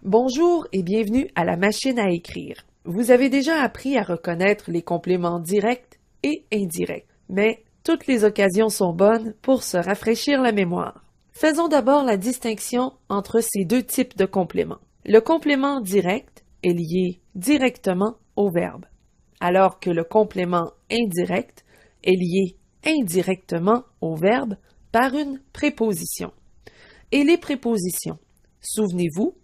Bonjour et bienvenue à la machine à écrire. Vous avez déjà appris à reconnaître les compléments directs et indirects, mais toutes les occasions sont bonnes pour se rafraîchir la mémoire. Faisons d'abord la distinction entre ces deux types de compléments. Le complément direct est lié directement au verbe, alors que le complément indirect est lié indirectement au verbe par une préposition. Et les prépositions, souvenez-vous,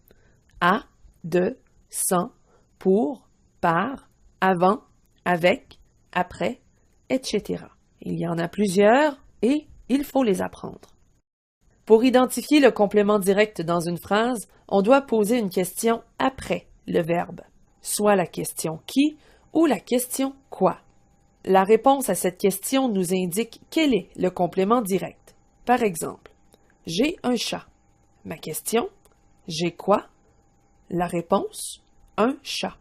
à, de, sans, pour, par, avant, avec, après, etc. Il y en a plusieurs et il faut les apprendre. Pour identifier le complément direct dans une phrase, on doit poser une question après le verbe, soit la question qui ou la question quoi. La réponse à cette question nous indique quel est le complément direct. Par exemple, j'ai un chat. Ma question, j'ai quoi? La réponse, un chat.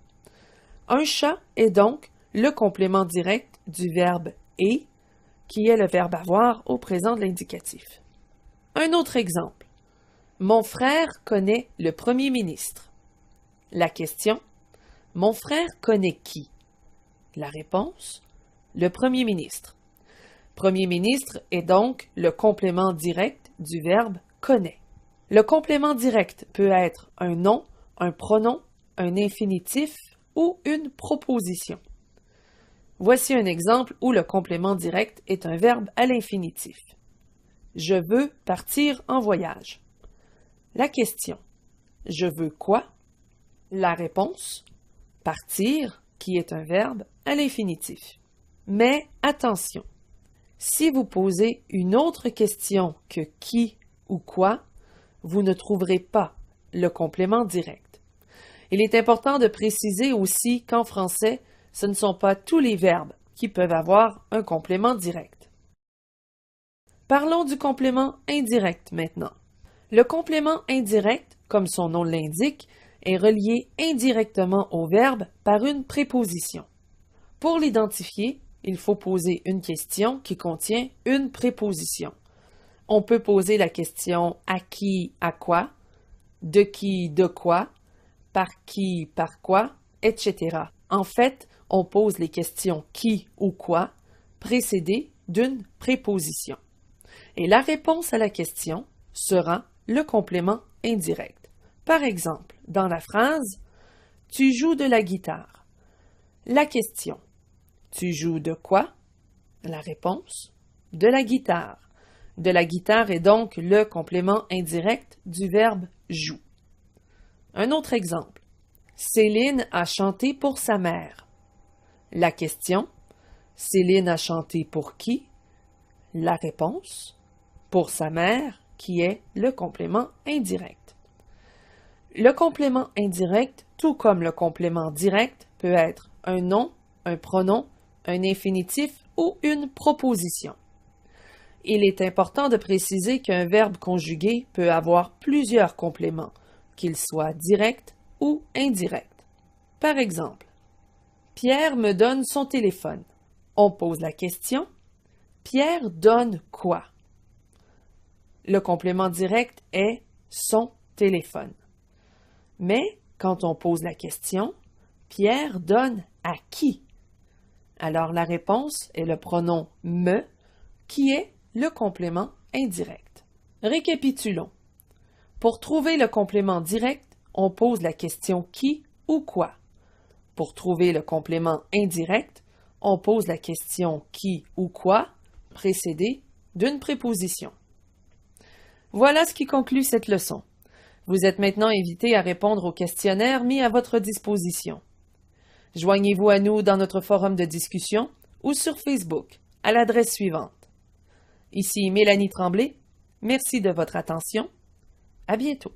Un chat est donc le complément direct du verbe « et » qui est le verbe avoir au présent de l'indicatif. Un autre exemple. Mon frère connaît le premier ministre. La question, mon frère connaît qui? La réponse, le premier ministre. Premier ministre est donc le complément direct du verbe connaît. Le complément direct peut être un nom, un pronom, un infinitif ou une proposition. Voici un exemple où le complément direct est un verbe à l'infinitif. Je veux partir en voyage. La question, je veux quoi? La réponse, partir, qui est un verbe à l'infinitif. Mais attention, si vous posez une autre question que qui ou quoi, vous ne trouverez pas le complément direct. Il est important de préciser aussi qu'en français, ce ne sont pas tous les verbes qui peuvent avoir un complément direct. Parlons du complément indirect maintenant. Le complément indirect, comme son nom l'indique, est relié indirectement au verbe par une préposition. Pour l'identifier, il faut poser une question qui contient une préposition. On peut poser la question à qui, à quoi, de qui, de quoi, par qui, par quoi, etc. En fait, on pose les questions qui ou quoi précédées d'une préposition. Et la réponse à la question sera le complément indirect. Par exemple, dans la phrase « Tu joues de la guitare ». La question « Tu joues de quoi ?» La réponse « De la guitare ». De la guitare est donc le complément indirect du verbe « joue ». Un autre exemple. Céline a chanté pour sa mère. La question. Céline a chanté pour qui? La réponse. Pour sa mère, qui est le complément indirect. Le complément indirect, tout comme le complément direct, peut être un nom, un pronom, un infinitif ou une proposition. Il est important de préciser qu'un verbe conjugué peut avoir plusieurs compléments, qu'ils soient directs ou indirects. Par exemple, Pierre me donne son téléphone. On pose la question, Pierre donne quoi? Le complément direct est son téléphone. Mais quand on pose la question, Pierre donne à qui? Alors la réponse est le pronom me, qui est le complément indirect. Récapitulons. Pour trouver le complément direct, on pose la question qui ou quoi. Pour trouver le complément indirect, on pose la question qui ou quoi précédée d'une préposition. Voilà ce qui conclut cette leçon. Vous êtes maintenant invité à répondre au questionnaire mis à votre disposition. Joignez-vous à nous dans notre forum de discussion ou sur Facebook à l'adresse suivante. Ici Mélanie Tremblay. Merci de votre attention. À bientôt.